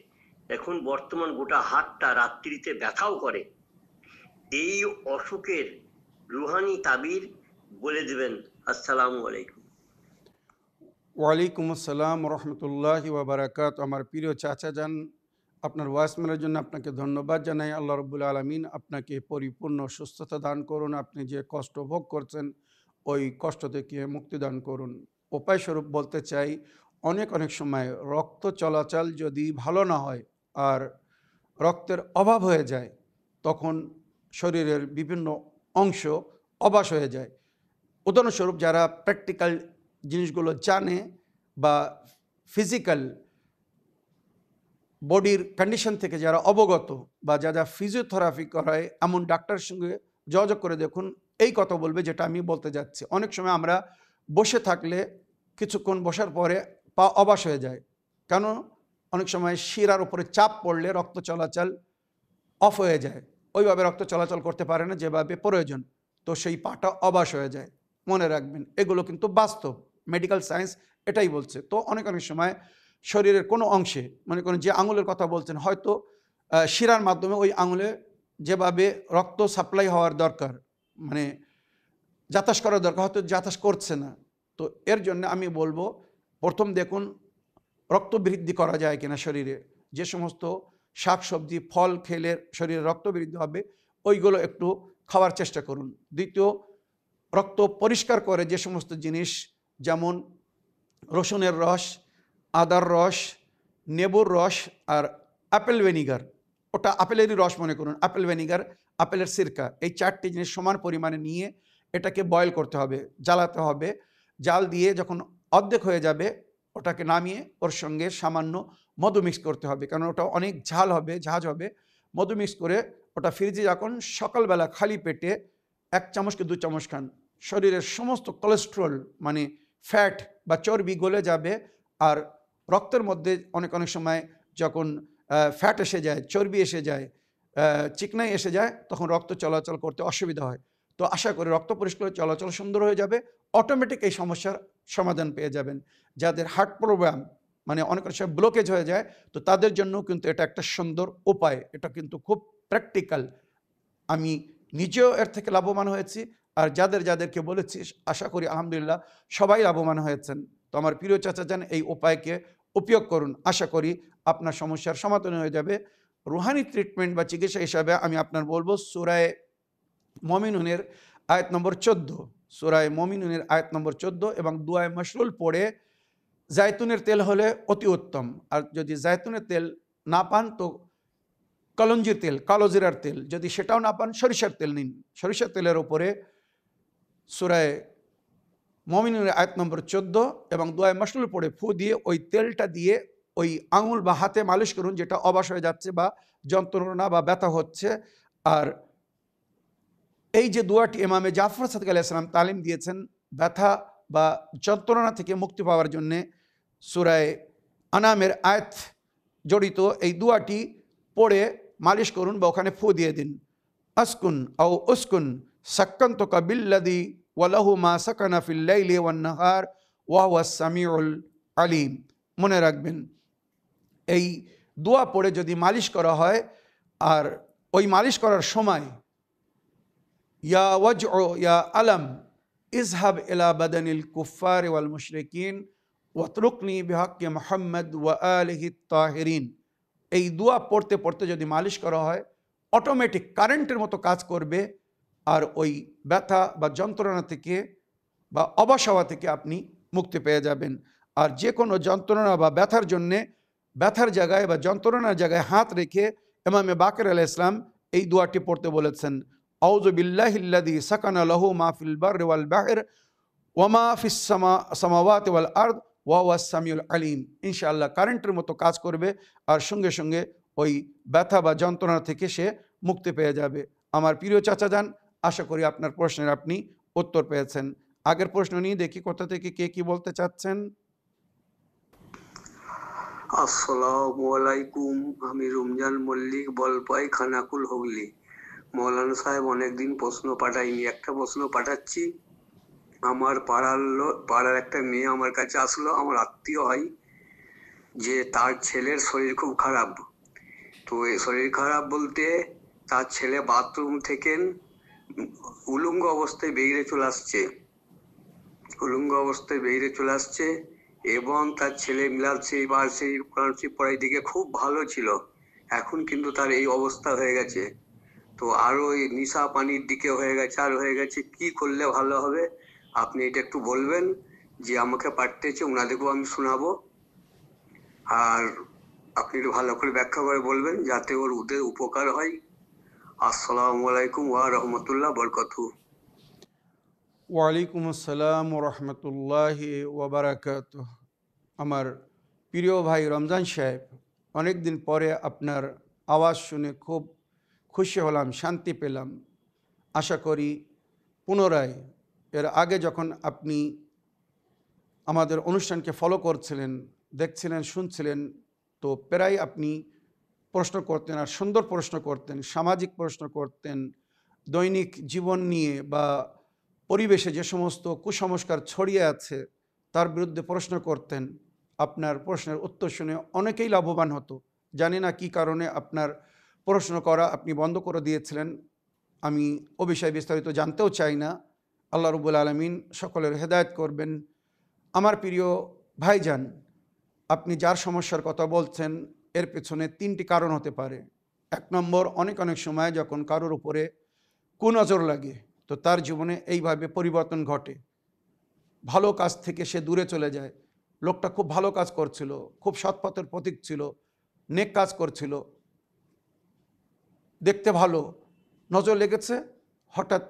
এখন বর্তমান গোটা হাতটা রাত্রিতে ব্যথাও করে। এই অসুখের রুহানি তাবির বলে দেবেন। আসসালামু আলাইকুম। ওয়ালাইকুম আসসালাম রহমতুল্লাহি ওয়া বারাকাতুহু। আমার প্রিয় চাচা যান, আপনার ওয়াইসমেলের জন্য আপনাকে ধন্যবাদ জানাই। আল্লাহ রব্বুল আলামিন আপনাকে পরিপূর্ণ সুস্থতা দান করুন। আপনি যে কষ্ট ভোগ করছেন ওই কষ্ট থেকে মুক্তি দান করুন। উপায় স্বরূপ বলতে চাই, অনেক সময় রক্ত চলাচল যদি ভালো না হয় আর রক্তের অভাব হয়ে যায়, তখন শরীরের বিভিন্ন অংশ অবশ হয়ে যায়। উদাহরণস্বরূপ যারা প্র্যাকটিক্যাল জিনিসগুলো জানে বা ফিজিক্যাল বডির কন্ডিশন থেকে যারা অবগত বা যারা ফিজিওথেরাপি করায়, এমন ডাক্তারের সঙ্গে যোগাযোগ করে দেখুন, এই কথা বলবে যেটা আমি বলতে যাচ্ছি। অনেক সময় আমরা বসে থাকলে কিছুক্ষণ বসার পরে পা অবশ হয়ে যায়। কেন? অনেক সময় শিরার উপরে চাপ পড়লে রক্ত চলাচল অফ হয়ে যায়, ওইভাবে রক্ত চলাচল করতে পারে না যেভাবে প্রয়োজন, তো সেই পাটা অবশ হয়ে যায়। মনে রাখবেন, এগুলো কিন্তু বাস্তব, মেডিকেল সায়েন্স এটাই বলছে। তো অনেক সময় শরীরের কোনো অংশে, মনে করেন যে আঙুলের কথা বলছেন, হয়তো শিরার মাধ্যমে ওই আঙুলে যেভাবে রক্ত সাপ্লাই হওয়ার দরকার, মানে যাতায়াত করার দরকার, হয়তো যাতায়াত করছে না। তো এর জন্য আমি বলবো, প্রথম দেখুন রক্ত বৃদ্ধি করা যায় কিনা শরীরে। যে সমস্ত শাকসবজি ফল খেলে শরীরে রক্ত বৃদ্ধি হবে, ওইগুলো একটু খাওয়ার চেষ্টা করুন। দ্বিতীয়, রক্ত পরিষ্কার করে যে সমস্ত জিনিস, যেমন রসুনের রস, আদার রস, নেবুর রস আর আপেল ভিনিগার, ওটা আপেলেরই রস মনে করুন, আপেল ভিনিগার, আপেলের সিরকা, এই 4টি জিনিস সমান পরিমাণে নিয়ে এটাকে বয়েল করতে হবে, জ্বালাতে হবে। জাল দিয়ে যখন অর্ধেক হয়ে যাবে, ওটাকে নামিয়ে ওর সঙ্গে সামান্য মধু মিক্স করতে হবে, কারণ ওটা অনেক ঝাল হবে, ঝাঁজ হবে। মধু মিক্স করে ওটা ফ্রিজে যখন সকালবেলা খালি পেটে 1 চামচ কি 2 চামচ খান, শরীরের সমস্ত কোলেস্ট্রল মানে ফ্যাট বা চর্বি গলে যাবে। আর রক্তের মধ্যে অনেক অনেক সময় যখন ফ্যাট এসে যায়, চর্বি এসে যায়, চিকনাই এসে যায়, তখন রক্ত চলাচল করতে অসুবিধা হয়। তো আশা করি রক্ত পরিষ্কার চলাচল সুন্দর হয়ে যাবে, অটোমেটিক এই সমস্যার সমাধান পেয়ে যাবেন। যাদের হার্ট প্রবলেম মানে অনেক সময় ব্লকেজ হয়ে যায়, তো তাদের জন্য কিন্তু এটা একটা সুন্দর উপায়, এটা কিন্তু খুব প্র্যাকটিক্যাল। আমি নিজেও এর থেকে লাভবান হয়েছি, আর যাদেরকে বলেছি আশা করি আলহামদুলিল্লাহ সবাই লাভবান হয়েছেন। তো আমার প্রিয় চাচা যান, এই উপায়কে উপয়োগ করুন, আশা করি আপনার সমস্যার সমাধান হয়ে যাবে। রুহানি ট্রিটমেন্ট বা চিকিৎসা হিসাবে আমি আপনার বলবো সূরায়ে মুমিনুনের আয়াত নম্বর 14, সূরায়ে মুমিনুনের আয়াত নম্বর 14 এবং দুআয়ে মাশরুল পড়ে জায়তুনের তেল হলে অতি উত্তম। আর যদি জায়তুনের তেল না পান তো কলঞ্জির তেল, কালো জিরার তেল, যদি সেটাও না পান সরিষার তেল নিন। সরিষার তেলের ওপরে সূরায়ে মুমিনুনের আয়াত নম্বর 14 এবং দুআয়ে মাশরুল পড়ে ফু দিয়ে ওই তেলটা দিয়ে ওই আঙুল বা হাতে মালিশ করুন, যেটা অবশ হয়ে যাচ্ছে বা যন্ত্রণা বা ব্যথা হচ্ছে। আর এই যে দোয়াটি ইমামে জাফর সাদিক আলাইহিস সালাম তালিম দিয়েছেন ব্যথা বা যন্ত্রণা থেকে মুক্তি পাওয়ার জন্যে, সূরায়ে আনামের আয়াত জড়িত এই দোয়াটি পড়ে মালিশ করুন বা ওখানে ফু দিয়ে দিন। আসকুন আও উসকুন সাক্কান্তুকা বিল্লাযী ওয়া লাহু মা সাকানা ফিল লাইলি ওয়ান নাহার ওয়া হুয়াস সামিউল আলিম। মনে রাখবেন, এই দোয়া পড়ে যদি মালিশ করা হয়, আর ওই মালিশ করার সময় ইয়া ওয়াজউ ইয়া আলাম ইজহাব ইলা বাদানিল কুফার ওয়াল মুশরিকিন ওয়াতরুকনি বিহাক্কি মুহাম্মদ ওয়া আলিহি তাহিরিন, এই দোয়া পড়তে পড়তে যদি মালিশ করা হয় অটোমেটিক কারেন্টের মতো কাজ করবে, আর ওই ব্যথা বা যন্ত্রণা থেকে বা অবশ হওয়া থেকে আপনি মুক্তি পেয়ে যাবেন। আর যে কোনো যন্ত্রণা বা ব্যথার জন্যে ব্যথার জায়গায় বা যন্ত্রণার জায়গায় হাত রেখে ইমামে বাকের আলাইহিস সালাম এই দোয়াটি পড়তে বলেছেন। আউযু বিল্লাহিল্লাযী সাকানা লাহু মা ফিল বাররি ওয়াল বাহর ওয়া মা ফিস সামাওয়াতি ওয়াল আরদ ওয়া হুয়াস সামিউল আলিম। ইনশাআল্লাহ কারেন্টের মতো কাজ করবে, আর সঙ্গে সঙ্গে ওই ব্যথা বা যন্ত্রণা থেকে সে মুক্তি পেয়ে যাবে। আমার প্রিয় চাচা যান, আশা করি আপনার প্রশ্নের আপনি উত্তর পেয়েছেন। আগের প্রশ্ন নিয়ে দেখি কোথা থেকে কে কি বলতে চাচ্ছেন। আসসালামু আলাইকুম, আমি রমজান মল্লিক, বলপাই, খানাকুল, হুগলি। মৌলানা সাহেব, অনেকদিন প্রশ্ন পাঠাইনি, একটা প্রশ্ন পাঠাচ্ছি। আমার পাড়ার একটা মেয়ে আমার কাছে আসলো, আমার আত্মীয় হয়, যে তার ছেলের শরীর খুব খারাপ। তো এই শরীর খারাপ বলতে তার ছেলে বাথরুম থেকে উলঙ্গ অবস্থায় বেরিয়ে চলে আসছে এবং তার ছেলে মিলাদ শরীফ আর সেই কোরআন শরীফ পড়ার দিকে খুব ভালো ছিল। এখন কিন্তু তার এই অবস্থা হয়ে গেছে, তো আরো এই নিশা পানির দিকে হয়ে গেছে। কি করলে ভালো হবে আপনি এটা একটু বলবেন, যে আমাকে পাঠিয়েছে ওনাদেরকেও আমি শোনাবো, আর আপনি একটু ভালো করে ব্যাখ্যা করে বলবেন যাতে ওদের উপকার হয়। আসসালামু আলাইকুম ওয়া রাহমাতুল্লাহ বরকাতুহু। ওয়ালাইকুম আসসালাম ওয়া রাহমাতুল্লাহি ওয়া বারাকাতুহু। আমার প্রিয় ভাই রমজান সাহেব, অনেক দিন পরে আপনার আওয়াজ শুনে খুব খুশি হলাম, শান্তি পেলাম। আশা করি পুনরায়, এর আগে যখন আপনি আমাদের অনুষ্ঠানকে ফলো করছিলেন, দেখছিলেন, শুনছিলেন, তো প্রায় আপনি প্রশ্ন করতেন, আর সুন্দর প্রশ্ন করতেন, সামাজিক প্রশ্ন করতেন, দৈনিক জীবন নিয়ে বা পরিবেশে যে সমস্ত কুসংস্কার ছড়িয়ে আছে তার বিরুদ্ধে প্রশ্ন করতেন। আপনার প্রশ্নের উত্তর শুনে অনেকেই লাভবান হতো। জানি না কী কারণে আপনার প্রশ্ন করা আপনি বন্ধ করে দিয়েছিলেন, আমি ও বিষয়ে বিস্তারিত জানতেও চাই না। আল্লাহ রাব্বুল আলামিন সকলের হেদায়েত করবেন। আমার প্রিয় ভাইজান, আপনি যার সমস্যার কথা বলছেন এর পেছনে 3টি কারণ হতে পারে। 1 নম্বর, অনেক সময় যখন কারোর উপরে কুনজর লাগে তো তার জীবনে এইভাবে পরিবর্তন ঘটে, ভালো কাজ থেকে সে দূরে চলে যায়। লোকটা খুব ভালো কাজ করছিল, খুব সৎপথের প্রতীক ছিল, নেক কাজ করছিল, দেখতে ভালো, নজর লেগেছে, হঠাৎ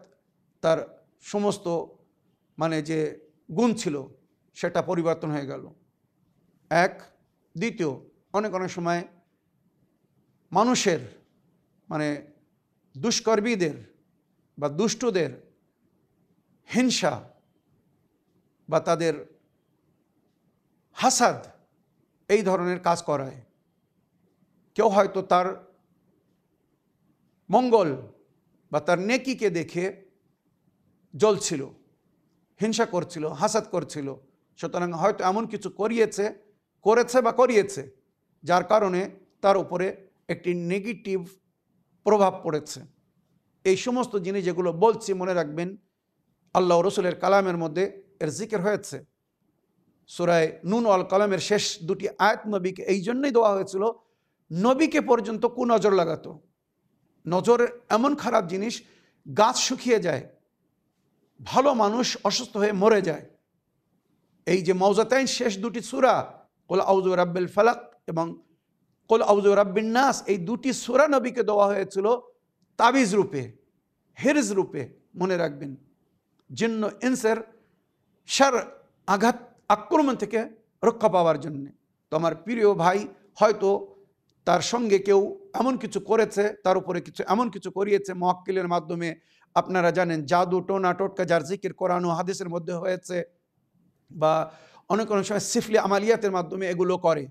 তার সমস্ত যে গুণ ছিল সেটা পরিবর্তন হয়ে গেল। এক। দ্বিতীয়, অনেক সময় মানুষের দুষ্কর্মীদের বা দুষ্টদের হিংসা বা তাদের হাসাদ এই ধরনের কাজ করায়। কেউ হয়তো তার মঙ্গল বা তার নেকিকে দেখে জ্বলছিল, হিংসা করছিল, হাসাদ করছিল, সুতরাং হয়তো এমন কিছু করেছে বা করিয়েছে যার কারণে তার উপরে একটি নেগেটিভ প্রভাব পড়েছে। এই সমস্ত জিনিস যেগুলো বলছি মনে রাখবেন আল্লাহ রসুলের কালামের মধ্যে এর জিকির হয়েছে। সূরা নুন ওয়াল কালামের শেষ দুটি আয়াত নবীকে এই জন্যই দেওয়া হয়েছিল, নবীকে পর্যন্ত কুনজর লাগাতো। নজর এমন খারাপ জিনিস, গাছ শুকিয়ে যায়, ভালো মানুষ অসুস্থ হয়ে মরে যায়। এই যে মৌজাতাইন শেষ দুটি সূরা কুল আউযু বিরাব্বিল ফালাক এবং কুল আউযু বিরাব্বিন নাস, এই দুটি সূরা নবীকে দেওয়া হয়েছিল তাবিজ রূপে, হিরজ রূপে। মনে রাখবেন জিন্ন ইনসের শার আঘাত আক্রমণ থেকে রক্ষা পাওয়ার জন্যে। তো আমার প্রিয় ভাই হয়তো তার সঙ্গে কেউ এমন কিছু করেছে, তার উপরে এমন কিছু করিয়েছে মুআক্কিলের মাধ্যমে। আপনারা জানেন জাদু টোনা টোটকা যার জিকির কোরআন ও হাদিসের মধ্যে হয়েছে, বা অনেক সময় সিফলি আমালিয়াতের মাধ্যমে এগুলো করে।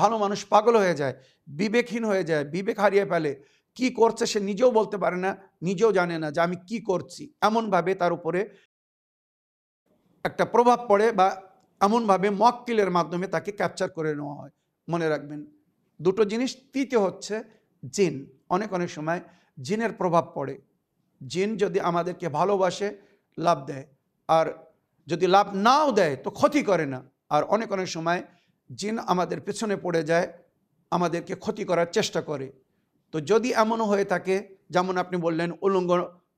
ভালো মানুষ পাগল হয়ে যায়, বিবেকহীন হয়ে যায়, বিবেক হারিয়ে ফেলে। কি করছে সে নিজেও বলতে পারে না, নিজেও জানে না যে আমি কি করছি। এমনভাবে তার উপরে একটা প্রভাব পড়ে বা এমনভাবে মুআক্কিলের মাধ্যমে তাকে ক্যাপচার করে নেওয়া হয়। মনে রাখবেন দুটো জিনিস। তৃতীয় হচ্ছে জিন। অনেক সময় জিনের প্রভাব পড়ে। জিন যদি আমাদেরকে ভালোবাসে লাভ দেয়, আর যদি লাভ নাও দেয় তো ক্ষতি করে না। আর অনেক সময় জিন আমাদের পেছনে পড়ে যায়, আমাদেরকে ক্ষতি করার চেষ্টা করে। তো যদি এমনও হয়ে থাকে, যেমন আপনি বললেন উলঙ্গ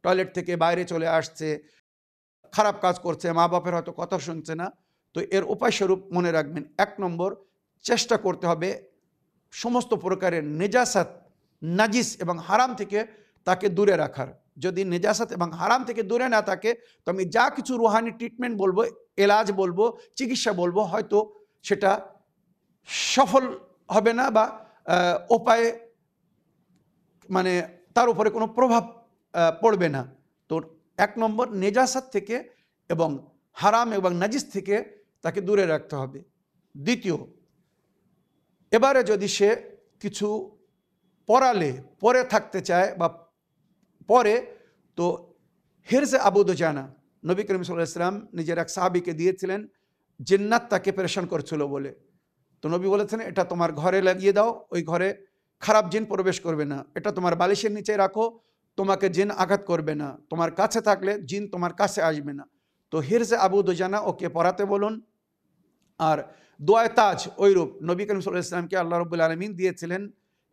টয়লেট থেকে বাইরে চলে আসছে, খারাপ কাজ করছে, মা বাপের হয়তো কথা শুনছে না, তো এর উপায়স্বরূপ মনে রাখবেন 1 নম্বর চেষ্টা করতে হবে সমস্ত প্রকারের নেজাসাত, নাজিস এবং হারাম থেকে তাকে দূরে রাখার। যদি নেজাসাত এবং হারাম থেকে দূরে না থাকে তো আমি যা কিছু রুহানি ট্রিটমেন্ট বলবো, এলাজ বলবো, চিকিৎসা বলবো, হয়তো সেটা সফল হবে না বা উপায়ে মানে তার উপরে কোনো প্রভাব পড়বে না। তো 1 নম্বর নেজাসাত থেকে এবং হারাম এবং নাজিস থেকে তাকে দূরে রাখতে হবে। দ্বিতীয়, এবারে যদি সে কিছু পরে থাকতে চায় বা পরে, তো হিরজে আবু দুজানা নবী করিম সাল্লাল্লাহু আলাইহি ওয়াসাল্লাম নিজের এক সাহাবীকে দিয়েছিলেন, জিন্নাত তাকে পেরেশান করছিল বলে। তো নবী বলেছেন এটা তোমার ঘরে লাগিয়ে দাও, ওই ঘরে খারাপ জিন প্রবেশ করবে না। এটা তোমার বালিশের নিচে রাখো, তোমাকে জিন আঘাত করবে না। তোমার কাছে থাকলে জিন তোমার কাছে আসবে না। তো হিরজে আবু দুজানা ওকে পড়াতে বলুন। আর দোয়ায়ে তাজ ওইরূপ নবী করিম সাল্লাল্লাহু আলাইহি ওয়াসাল্লামকে আল্লাহ রাব্বুল আলামিন দিয়েছিলেন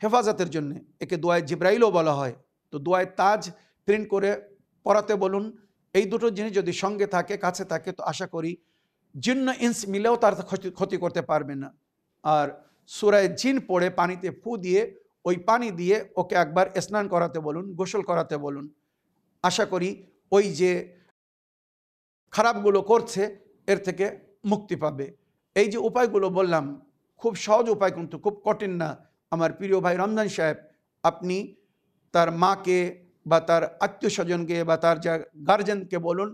হেফাজতের জন্য, একে দোয়ায়ে জিব্রাইলও বলা হয়। তো দোয়ায়ে তাজ প্রিন্ট করে পড়াতে বলুন। এই দুটো জিনিস যদি সঙ্গে থাকে, কাছে থাকে, তো আশা করি জিন্ন ইনস মিলেও তার ক্ষতি করতে পারবে না। আর সূরায়ে জিন পড়ে পানিতে ফু দিয়ে ওই পানি দিয়ে ওকে একবার স্নান করাতে বলুন, গোসল করাতে বলুন। আশা করি ওই যে খারাপগুলো করছে এর থেকে মুক্তি পাবে। এই যে উপায়গুলো বললাম খুব সহজ উপায়, কিন্তু খুব কঠিন না। আমার প্রিয় ভাই রমজান সাহেব, আপনি তার মাকে বা তার আত্মীয় স্বজনকে বা তার যা গার্জেনকে বলুন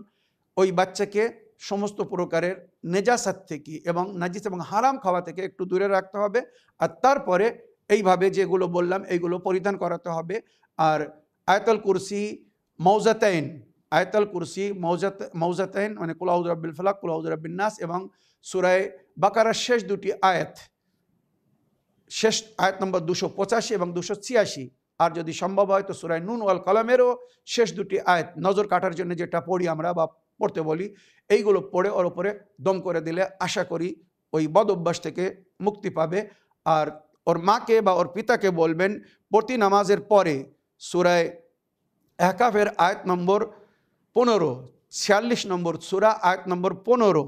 ওই বাচ্চাকে সমস্ত প্রকারের নেজাসাত থেকে এবং নাজিস এবং হারাম খাওয়া থেকে একটু দূরে রাখতে হবে। আর তারপরে এইভাবে যেগুলো বললাম এইগুলো পরিধান করাতে হবে। আর আয়াতুল কুরসি মৌজাতাইন, আয়াতুল কুরসি মৌজাতাইন মানে কুল আউযু বিরাব্বিল ফালাক, কুল আউযু বিরাব্বিন নাস এবং সূরা বাকারার শেষ দুটি আয়াত, শেষ আয়াত নম্বর 285 এবং 286। আর যদি সম্ভব হয় তো সূরা নুন ওয়াল কালামেরও শেষ দুটি আয়াত, নজর কাটার জন্য যেটা পড়ি আমরা বা পড়তে বলি, এইগুলো পড়ে ওর উপরে দম করে দিলে আশা করি ওই বদ অভ্যাস থেকে মুক্তি পাবে। আর ওর মাকে বা ওর পিতাকে বলবেন প্রতি নামাজের পরে সূরা আহকাফের আয়াত নম্বর 15, 46 নম্বর সূরা আয়াত নম্বর 15,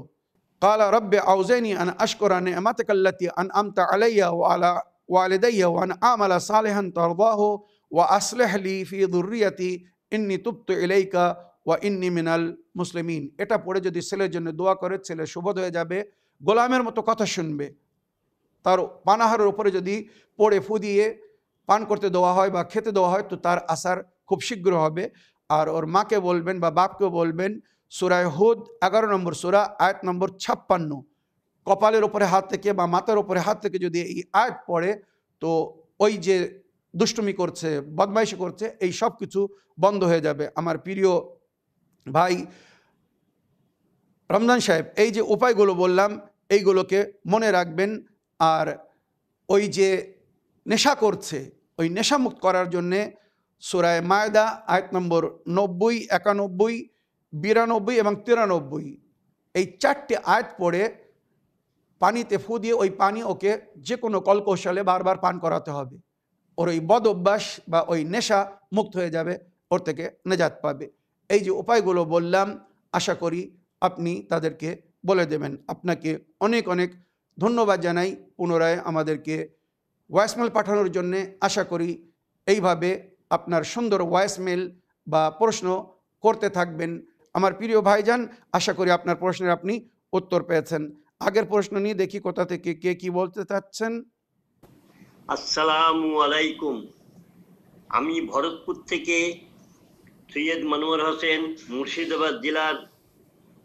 কালা রব্বে আউজাইনি আন আশকুরা নি'মাতাকা আল্লাতী আন'আমতা আলাইয়া ওয়া আলা ওয়ালিদাইয়া ওয়া আন আমালা সালিহান তারদাহু ওয়া আসলিহ লি ফি যুররিয়াতি ইন্নী তুবতু ইলাইকা ওয়া ইন্নী মিনাল মুসলিমিন। এটা পড়ে যদি ছেলের জন্য দোয়া করে, ছেলে সুবোধ হয়ে যাবে, গোলামের মতো কথা শুনবে। তার পানাহারের উপরে যদি পড়ে ফু দিয়ে পান করতে দেওয়া হয় বা খেতে দেওয়া হয় তো তার আসার খুব শীঘ্র হবে। আর ওর মাকে বলবেন বা বাপকেও বলবেন সূরা হুদ 11 নম্বর সূরা আয়াত নম্বর 56। কপালের ওপরে হাত থেকে বা মাথার ওপরে হাত থেকে যদি এই আয়াত পড়ে তো ওই যে দুষ্টুমি করছে, বদমাইশি করছে, এই সব কিছু বন্ধ হয়ে যাবে। আমার প্রিয় ভাই রমজান সাহেব, এই যে উপায়গুলো বললাম এইগুলোকে মনে রাখবেন। আর ওই যে নেশা করছে, ওই নেশামুক্ত করার জন্যে সূরা মায়দা আয়াত নম্বর 90, 91, 92 এবং 93 এই 4টে আয়াত পড়ে পানিতে ফু দিয়ে ওই পানি ওকে যে কোনো কলকৌশলে বারবার পান করাতে হবে। ওর ওই বদ অভ্যাস বা ওই নেশা মুক্ত হয়ে যাবে, ওর থেকে নেজাত পাবে। এই যে উপায়গুলো বললাম আশা করি আপনি তাদেরকে বলে দেবেন। আপনাকে অনেক অনেক ধন্যবাদ জানাই পুনরায় আমাদেরকে ভয়েসমেল পাঠানোর জন্যে। আশা করি এইভাবে আপনার সুন্দর ভয়েসমেল বা প্রশ্ন করতে থাকবেন। আমার প্রিয় ভাইজান, আশা করি আপনার প্রশ্নের আপনি উত্তর পেয়েছেন। আগের প্রশ্ন নিয়ে দেখি কোথা থেকে কে কি বলতে চাচ্ছেন। আসসালামু আলাইকুম। আমি ভরতপুর থেকে সৈয়দ মনোয়ার হোসেন মুর্শিদাবাদ জেলার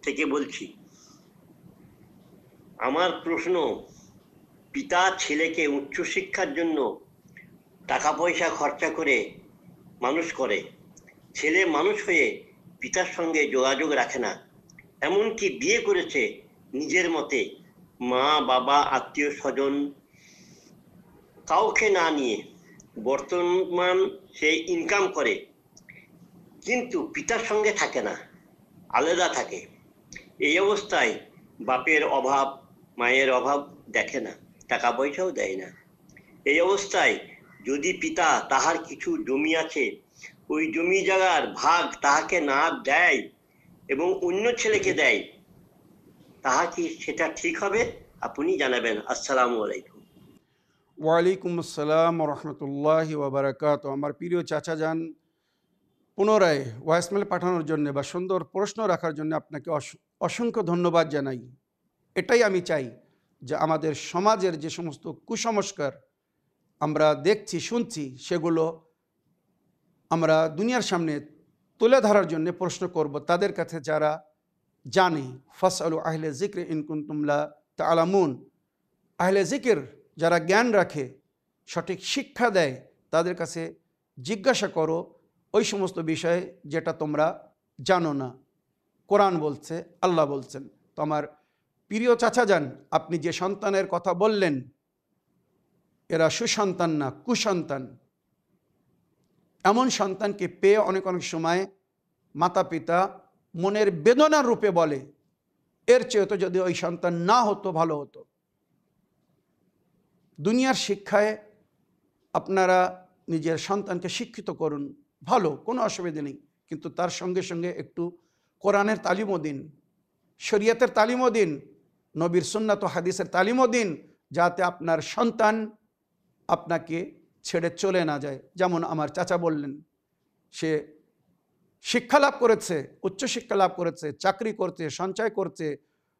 থেকে বলছি। আমার প্রশ্ন, পিতা ছেলেকে উচ্চশিক্ষার জন্য টাকা পয়সা খরচা করে মানুষ করে, ছেলে মানুষ হয়ে পিতার সঙ্গে যোগাযোগ রাখে না, এমনকি বিয়ে করেছে নিজের মতে, মা বাবা আত্মীয় স্বজন কাউকে না নিয়ে। বর্তমান সে ইনকাম করে কিন্তু পিতার সঙ্গে থাকে না, আলাদা থাকে। এই অবস্থায় বাপের অভাব মায়ের অভাব দেখে না, টাকা পয়সাও দেয় না। এই অবস্থায় যদি পিতা তাহার কিছু জমি আছে, ওই জমি জায়গার ভাগ তাহাকে না দেয় এবং অন্য ছেলেকে দেয়, তাহা কি সেটা ঠিক হবে? আপনি জানাবেন। আসসালামু আলাইকুম। ওয়ালাইকুম আসসালাম রহমতুল্লাহি ওয়াবারাকাত। আমার প্রিয় চাচা যান, পুনরায় ভয়েসমেল পাঠানোর জন্য বা সুন্দর প্রশ্ন রাখার জন্য আপনাকে অসংখ্য ধন্যবাদ জানাই। এটাই আমি চাই যে আমাদের সমাজের যে সমস্ত কুসংস্কার আমরা দেখছি শুনছি সেগুলো আমরা দুনিয়ার সামনে তুলে ধরার জন্য প্রশ্ন করব তাদের কাছে যারা জানে। ফাসআলু আহলে যিকরি ইন কুনতুম লা তা'লামুন। আহলে যিকির যারা জ্ঞান রাখে, সঠিক শিক্ষা দেয়, তাদের কাছে জিজ্ঞাসা করো ওই সমস্ত বিষয়ে যেটা তোমরা জানো না। কোরআন বলছে, আল্লাহ বলছেন। তো আমার প্রিয় চাচা যান, আপনি যে সন্তানের কথা বললেন এরা সুসন্তান না, কুসন্তান। এমন সন্তানকে পেয়ে অনেক অনেক সময় মাতা পিতা মনের বেদনার রূপে বলে, এর চেয়ে তো যদি ওই সন্তান না হতো ভালো হতো। দুনিয়ার শিক্ষায় আপনারা নিজের সন্তানকে শিক্ষিত করুন, ভালো, কোনো অসুবিধা নেই, কিন্তু তার সঙ্গে সঙ্গে একটু কোরআনের তালিমও দিন, শরীয়তের তালিমও দিন, নবীর সুন্নাত ও হাদিসের তালিমও দিন, যাতে আপনার সন্তান আপনাকে ছেড়ে চলে না যায়। যেমন আমার চাচা বললেন, সে শিক্ষা লাভ করেছে, উচ্চশিক্ষা লাভ করেছে, চাকরি করছে, সঞ্চয় করছে,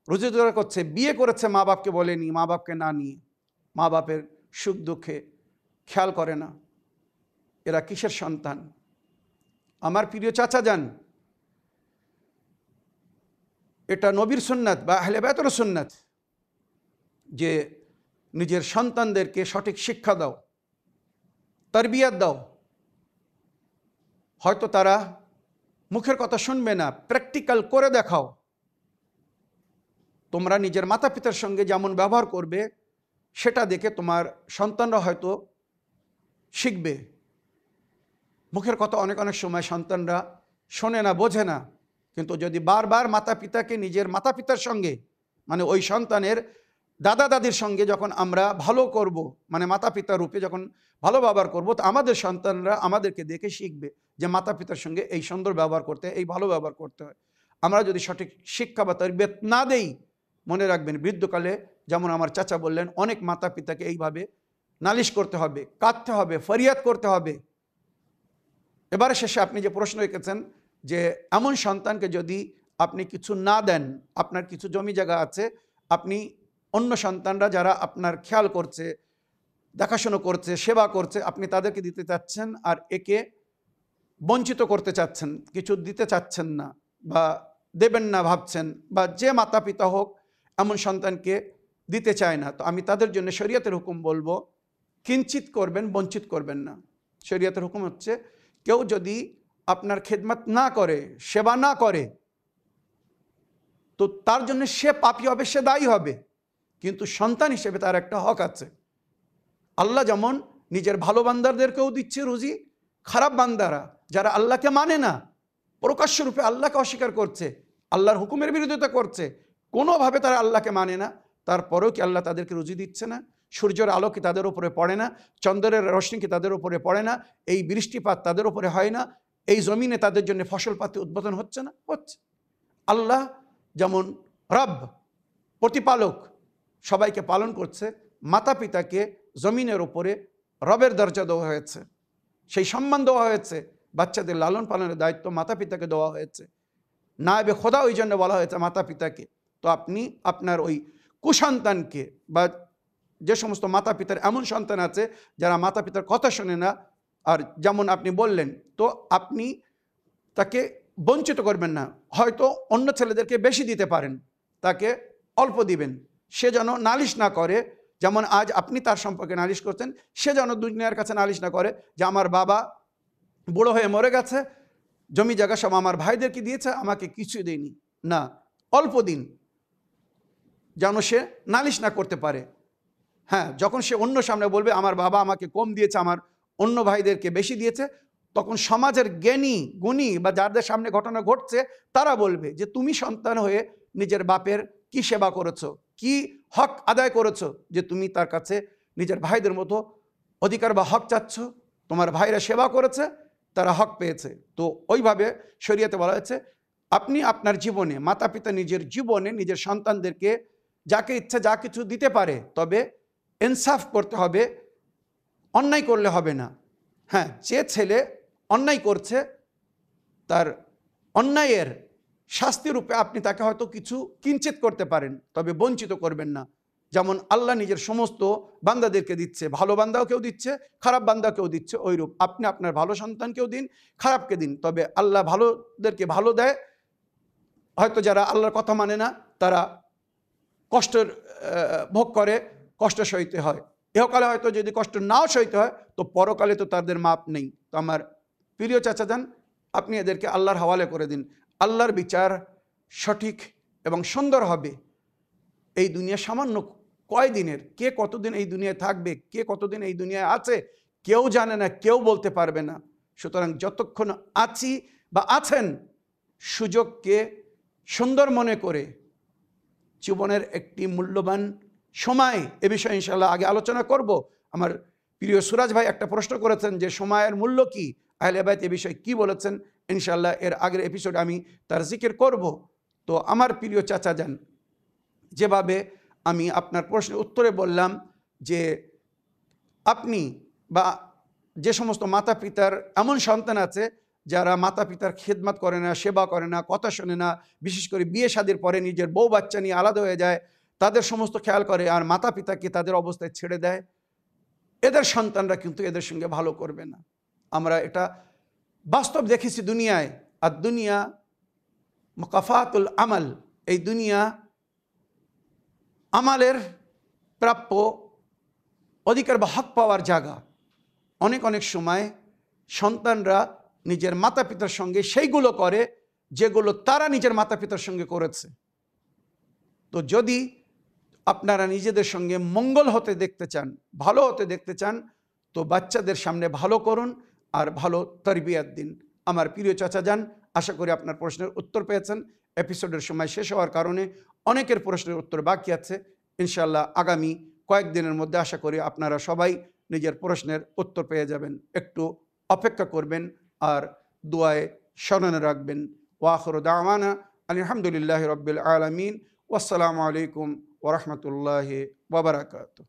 রুজি রোজগার করছে, বিয়ে করেছে, মা বাপকে বলেনি, মা বাপকে না নিয়ে, মা বাপের সুখ দুঃখে খেয়াল করে না। এরা কিসের সন্তান? আমার প্রিয় চাচা যান, এটা নবীর সুন্নাত বা আহলে বাইতের সুন্নাত যে নিজের সন্তানদেরকে সঠিক শিক্ষা দাও, তারবিয়াত দাও। হয়তো তারা মুখের কথা শুনবে না, প্র্যাকটিক্যাল করে দেখাও। তোমরা নিজের মাতা পিতার সঙ্গে যেমন ব্যবহার করবে সেটা দেখে তোমার সন্তানরা হয়তো শিখবে। মুখের কথা অনেক অনেক সময় সন্তানরা শোনে না, বোঝে না, কিন্তু যদি বারবার মাতা পিতাকে নিজের মাতা পিতার সঙ্গে, মানে ওই সন্তানের দাদা দাদির সঙ্গে যখন আমরা ভালো করব, মানে মাতা পিতা রূপে যখন ভালো ব্যবহার করব, তো আমাদের সন্তানরা আমাদেরকে দেখে শিখবে যে মাতা পিতার সঙ্গে এই সুন্দর ব্যবহার করতে, এই ভালো ব্যবহার করতে হয়। আমরা যদি সঠিক শিক্ষা বা তারবিয়ত না দেই, মনে রাখবেন বৃদ্ধকালে যেমন আমার চাচা বললেন, অনেক মাতা পিতাকে এইভাবে নালিশ করতে হবে, কাঁদতে হবে, ফরিয়াদ করতে হবে। এবারে শেষে আপনি যে প্রশ্ন রেখেছেন যে এমন সন্তানকে যদি আপনি কিছু না দেন, আপনার কিছু জমি জায়গা আছে, আপনি অন্য সন্তানরা যারা আপনার খেয়াল করছে, দেখাশুনো করছে, সেবা করছে, আপনি তাদেরকে দিতে চাচ্ছেন আর একে বঞ্চিত করতে চাচ্ছেন, কিছু দিতে চাচ্ছেন না বা দেবেন না ভাবছেন, বা যে মাতা পিতা হোক এমন সন্তানকে দিতে চায় না, তো আমি তাদের জন্য শরীয়তের হুকুম বলবো, কিঞ্চিত করবেন, বঞ্চিত করবেন না। শরীয়তের হুকুম হচ্ছে, কেউ যদি আপনার খেদমত না করে, সেবা না করে, তো তার জন্য সে পাপী হবে, সে দায়ী হবে, কিন্তু সন্তান হিসেবে তার একটা হক আছে। আল্লাহ যেমন নিজের ভালো বান্দারদেরকেও দিচ্ছে রুজি, খারাপ বান্দারা যারা আল্লাহকে মানে না, প্রকাশ্য রূপে আল্লাহকে অস্বীকার করছে, আল্লাহর হুকুমের বিরোধিতা করছে, কোনোভাবে তারা আল্লাহকে মানে না, তারপরেও কি আল্লাহ তাদেরকে রুজি দিচ্ছে না? সূর্যের আলো কি তাদের উপরে পড়ে না? চন্দ্রের রশ্মি কি তাদের উপরে পড়ে না? এই বৃষ্টিপাত তাদের উপরে হয় না? এই জমিনে তাদের জন্য ফসল পাতি উদ্বোধন হচ্ছে না? হচ্ছে। আল্লাহ যেমন রব, প্রতিপালক, সবাইকে পালন করছে, মাতা পিতাকে জমিনের উপরে রবের দরজা দেওয়া হয়েছে, সেই সম্মান দেওয়া হয়েছে, বাচ্চাদের লালন পালনের দায়িত্ব মাতা পিতাকে দেওয়া হয়েছে, নায়েবে খোদা ওই জন্য বলা হয়েছে মাতা পিতাকে। তো আপনি আপনার ওই কুসন্তানকে, বা যে সমস্ত মাতা পিতার এমন সন্তান আছে যারা মাতা পিতার কথা শোনে না, আর যেমন আপনি বললেন, তো আপনি তাকে বঞ্চিত করবেন না। হয়তো অন্য ছেলেদেরকে বেশি দিতে পারেন, তাকে অল্প দিবেন, সে যেন নালিশ না করে, যেমন আজ আপনি তার সম্পর্কে নালিশ করছেন, সে যেন দুনিয়ার কাছে নালিশ না করে যে আমার বাবা বুড়ো হয়ে মরে গেছে, জমি জায়গা সব আমার ভাইদেরকে দিয়েছে, আমাকে কিছুই দেয়নি। না, অল্প দিন, যেন সে নালিশ না করতে পারে। হ্যাঁ, যখন সে অন্য সামনে বলবে আমার বাবা আমাকে কম দিয়েছে, আমার অন্য ভাইদেরকে বেশি দিয়েছে, তখন সমাজের জ্ঞানী গুণী বা যাদের সামনে ঘটনা ঘটছে তারা বলবে যে তুমি সন্তান হয়ে নিজের বাপের কি সেবা করেছো, কি হক আদায় করেছো, যে তুমি তার কাছে নিজের ভাইদের মতো অধিকার বা হক চাচ্ছ। তোমার ভাইরা সেবা করেছে, তারা হক পেয়েছে। তো ওইভাবে শরীয়তে বলা হয়েছে, আপনি আপনার জীবনে, মাতা পিতা নিজের জীবনে নিজের সন্তানদেরকে যাকে ইচ্ছা যা কিছু দিতে পারে, তবে ইনসাফ করতে হবে, অন্যায় করলে হবে না। হ্যাঁ, যে ছেলে অন্যায় করছে, তার অন্যায়ের শাস্তি রূপে আপনি তাকে হয়তো কিছু কিঞ্চিত করতে পারেন, তবে বঞ্চিত করবেন না। যেমন আল্লাহ নিজের সমস্ত বান্দাদেরকে দিচ্ছে, ভালো বান্দাও কেউ দিচ্ছে, খারাপ বান্দাকেও দিচ্ছে, ওইরূপ আপনি আপনার ভালো সন্তানকেও দিন, খারাপকে দিন। তবে আল্লাহ ভালোদেরকে ভালো দেয়, হয়তো যারা আল্লাহর কথা মানে না তারা কষ্টের ভোগ করে, কষ্ট সইতে হয়। ইহকালে হয়তো যদি কষ্ট নাও সইতে হয়, তো পরকালে তো তাদের মাপ নেই। তো আমার প্রিয় চাচা যান, আপনি এদেরকে আল্লাহর হাওয়ালে করে দিন। আল্লাহর বিচার সঠিক এবং সুন্দর হবে। এই দুনিয়া সামান্য কয়দিনের, কে কতদিন এই দুনিয়ায় থাকবে, কে কতদিন এই দুনিয়ায় আছে, কেউ জানে না, কেউ বলতে পারবে না। সুতরাং যতক্ষণ আছি বা আছেন, সুযোগকে সুন্দর মনে করে, জীবনের একটি মূল্যবান সময়, এ বিষয়ে ইনশাআল্লাহ আগে আলোচনা করব। আমার প্রিয় সুরাজ ভাই একটা প্রশ্ন করেছেন যে সময়ের মূল্য কি, আহলে বাইত এ বিষয়ে কি বলেছেন, ইনশাআল্লাহ এর আগের এপিসোডে আমি তার জিকির করব। তো আমার প্রিয় চাচা যান, যেভাবে আমি আপনার প্রশ্নের উত্তরে বললাম যে আপনি বা যে সমস্ত মাতা পিতার এমন সন্তান আছে যারা মাতা পিতার খেদমত করে না, সেবা করে না, কথা শোনে না, বিশেষ করে বিয়ে শাদীর পরে নিজের বউ বাচ্চা নিয়ে আলাদা হয়ে যায়, তাদের সমস্ত খেয়াল করে আর মাতা পিতাকে তাদের অবস্থায় ছেড়ে দেয়, এদের সন্তানরা কিন্তু এদের সঙ্গে ভালো করবে না। আমরা এটা বাস্তব দেখেছি দুনিয়ায়। আর দুনিয়া মুকাফাতুল আমাল, এই দুনিয়া আমালের প্রাপ্য অধিকার বা হক পাওয়ার জায়গা। অনেক অনেক সময় সন্তানরা নিজের মাতা পিতার সঙ্গে সেইগুলো করে যেগুলো তারা নিজের মাতা পিতার সঙ্গে করেছে। তো যদি আপনারা নিজেদের সঙ্গে মঙ্গল হতে দেখতে চান, ভালো হতে দেখতে চান, তো বাচ্চাদের সামনে ভালো করুন আর ভালো তরবিয়াত দিন। আমার প্রিয় চাচা যান, আশা করি আপনার প্রশ্নের উত্তর পেয়েছেন। এপিসোডের সময় শেষ হওয়ার কারণে অনেকের প্রশ্নের উত্তর বাকি আছে। ইনশাআল্লাহ আগামী কয়েকদিনের মধ্যে আশা করি আপনারা সবাই নিজের প্রশ্নের উত্তর পেয়ে যাবেন। একটু অপেক্ষা করবেন আর দোয়ায় স্মরণে রাখবেন। ওয়াখিরু দাওয়ানা আলহামদুলিল্লাহি রাব্বিল আলামিন। ওয়াসসালামু আলাইকুম ওয়া রাহমাতুল্লাহি ওয়া বারাকাতুহু।